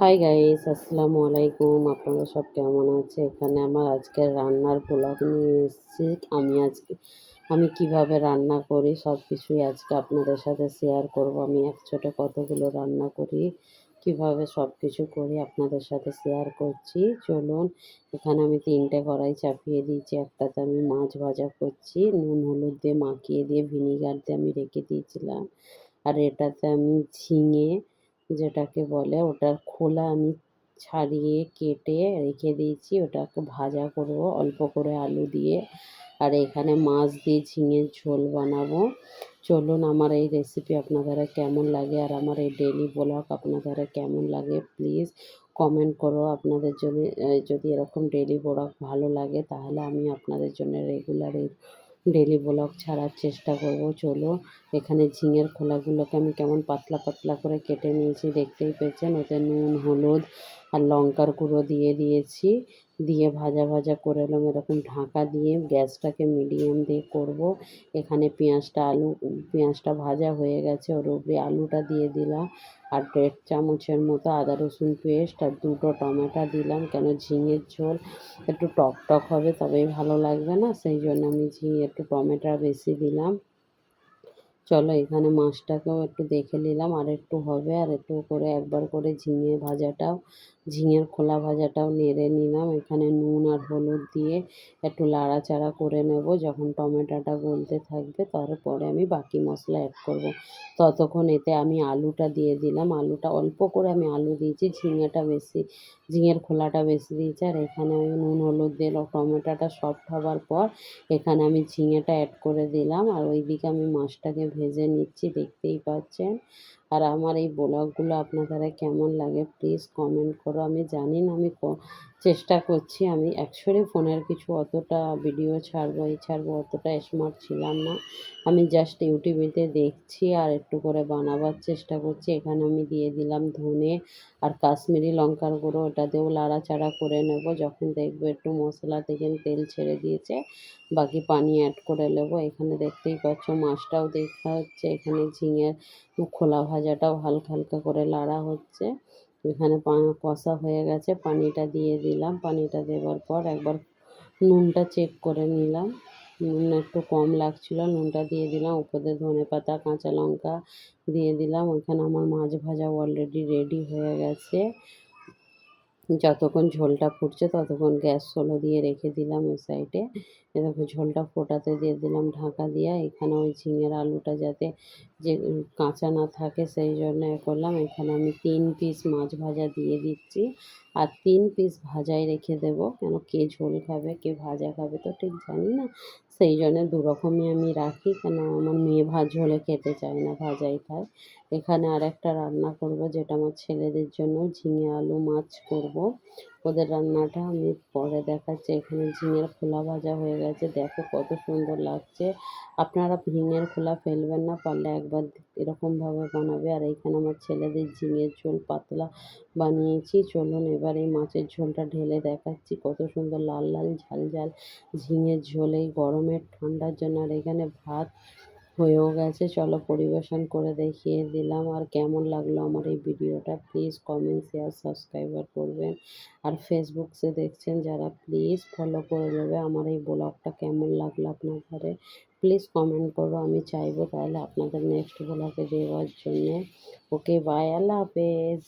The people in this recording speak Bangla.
হাই গাইস, আসসালামু আলাইকুম। আপনারা সব কেমন আছে? এখানে আমার আজকের রান্নার ব্লগ নিয়ে এসেছি। আমি কিভাবে রান্না করি সব কিছুই আজকে আপনাদের সাথে শেয়ার করব। আমি একসাথে কতগুলো রান্না করি, কিভাবে সব কিছু করি আপনাদের সাথে শেয়ার করছি। চলুন, এখানে আমি 3টে কড়াই চাপিয়ে দিয়েছি। একটাতে আমি মাছ ভাজা করছি, নুন হলুদ দিয়ে মাখিয়ে দিয়ে ভিনিগার দিয়ে আমি রেখে দিয়েছিলাম। আর এটাতে আমি ঝিঙে যেটাকে বলে ওটার খোলা আমি ছাড়িয়ে কেটে রেখে দিয়েছি, ওটাকে ভাজা করব অল্প করে আলু দিয়ে। আর এখানে মাছ দিয়ে ঝিঙের ঝোল বানাবো। চলুন, আমার এই রেসিপি আপনাদের কেমন লাগে আর আমার এই ডেইলি ব্লগ আপনাদের কেমন লাগে প্লিজ কমেন্ট করো। আপনাদের জন্য যদি এরকম ডেইলি ব্লগ ভালো লাগে তাহলে আমি আপনাদের জন্য রেগুলার ডেইলি ব্লগ ছাড়ার চেষ্টা করব। চলো, এখানে ঝিঙের খোলাগুলোকে আমি কেমন পাতলা পাতলা করে কেটে নিয়েছি দেখতেই পেয়েছেন। ওতে নুন হলুদ আর লঙ্কার গুঁড়ো দিয়ে দিয়েছি, দিয়ে ভাজা ভাজা করে এলাম। এরকম ঢাকা দিয়ে গ্যাসটাকে মিডিয়াম দিয়ে করব। এখানে পেঁয়াজটা ভাজা হয়ে গেছে, ওর উপরে আলুটা দিয়ে দিলাম। আর 1.5 চামচের মতো আদা রসুন পেস্ট আর 2টো টমেটো দিলাম, কেন ঝিঙের ঝোল একটু টক টক হবে, তবেই ভালো লাগবে না, সেই জন্য আমি একটু টমেটো বেশি দিলাম। চলো, এখানে মাছটাকেও একটু দেখে নিলাম, আর একটু হবে, আর একটু করে একবার করে ঝিঙের খোলা ভাজাটাও নেড়ে নিলাম। এখানে নুন আর হলুদ দিয়ে একটু লাড়াচাড়া করে নেব। যখন টমেটোটা গলতে থাকবে তারপরে আমি বাকি মশলা অ্যাড করব। ততক্ষণ এতে আমি আলুটা দিয়ে দিলাম। আলুটা অল্প করে আমি আলু দিয়েছি, ঝিঙের খোলাটা বেশি দিয়েছি। আর এখানে আমি নুন হলুদ দিয়ে টমেটোটা সফট হবার পর এখানে আমি ঝিঙেটা অ্যাড করে দিলাম। আর ওইদিকে আমি মাছটাকে ভেজে নিচ্ছি, দেখতেই পাচ্ছেন। আর আমার এই ব্লগগুলো আপনাদের কেমন লাগে প্লিজ কমেন্ট করো। আমি জানি না, আমি চেষ্টা করছি। আমি অ্যাকচুয়ালি ফোনের কিছু অতটা ভিডিও ছাড়বো অতটা স্মার্ট ছিলাম না। আমি জাস্ট ইউটিউবেতে দেখছি আর একটু করে বানাবার চেষ্টা করছি। এখানে আমি দিয়ে দিলাম ধনে আর কাশ্মীরি লঙ্কার গুঁড়ো, ওটা দিয়েও লাড়াচাড়া করে নেব। যখন দেখবো একটু মশলা থেকে তেল ছেড়ে দিয়েছে, বাকি পানি অ্যাড করে নেব। এখানে দেখতেই পাচ্ছ মাছটাও দেখা হচ্ছে, এখানে ঝিঙের খোলা ভাজাটাও হালকা হালকা করে লাড়া হচ্ছে। এখানে কষা হয়ে গেছে, পানিটা দিয়ে দিলাম। পানিটা দেওয়ার পর একবার নুনটা চেক করে নিলাম, নুন একটু কম লাগছিল, নুনটা দিয়ে দিলাম। উপরে ধনেপাতা কাঁচা লঙ্কা দিয়ে দিলাম। ওইখানে আমার মাছ ভাজা অলরেডি রেডি হয়ে গেছে। যতক্ষণ ঝোলটা ফুটছে ততক্ষণ গ্যাস স্লো দিয়ে রেখে দিলাম ওই সাইডে। এরকম ঝোলটা ফোটাতে দিয়ে দিলাম ঢাকা দিয়ে। এখানে ওই ঝিঙের আলুটা যাতে কাঁচা না থাকে সেই জন্য করলাম। এখানে আমি 3 পিস মাছ ভাজা দিয়ে দিচ্ছি, আর 3 পিস ভাজাই রেখে দেবো, কেন কে ঝোল খাবে কে ভাজা খাবে তো ঠিক জানি না, সেই জন্য দুরকমই আমি রাখি, কেন আমার মেয়ে ঝোলে খেতে চায় না, ভাজাই খায়। এখানে আর একটা রান্না করব, যেটা আমার ছেলেদের জন্য ঝিঙে আলু মাছ করব। ওদের রান্নাটা আমি পরে দেখাচ্ছি। এখানে ঝিঙের খোলা ভাজা হয়ে গেছে, দেখো কত সুন্দর লাগছে। আপনারা ঝিঙের খোলা ফেলবেন না, পারলে একবার এরকমভাবে বানাবে। আর এইখানে আমার ছেলেদের ঝিঙের ঝোল পাতলা বানিয়েছি। চলুন, এবার এই মাছের ঝোলটা ঢেলে দেখাচ্ছি, কত সুন্দর লাল লাল ঝাল ঝাল ঝিঙের ঝোল এই গরমের ঠান্ডার জন্য। আর এখানে ভাত হয়েও গেছে, চলো পরিবেশন করে দেখিয়ে দিলাম। আর কেমন লাগলো আমার এই ভিডিওটা প্লিজ কমেন্ট শেয়ার সাবস্ক্রাইবার করবেন। আর ফেসবুকে দেখছেন যারা প্লিজ ফলো করে নেবে। আমার এই ব্লগটা কেমন লাগলো আপনাদের প্লিজ কমেন্ট করো, আমি চাইবো তাহলে আপনাদের নেক্সট ব্লগে দেওয়ার জন্যে। ওকে, বাই, আল্লাহ হাফেজ।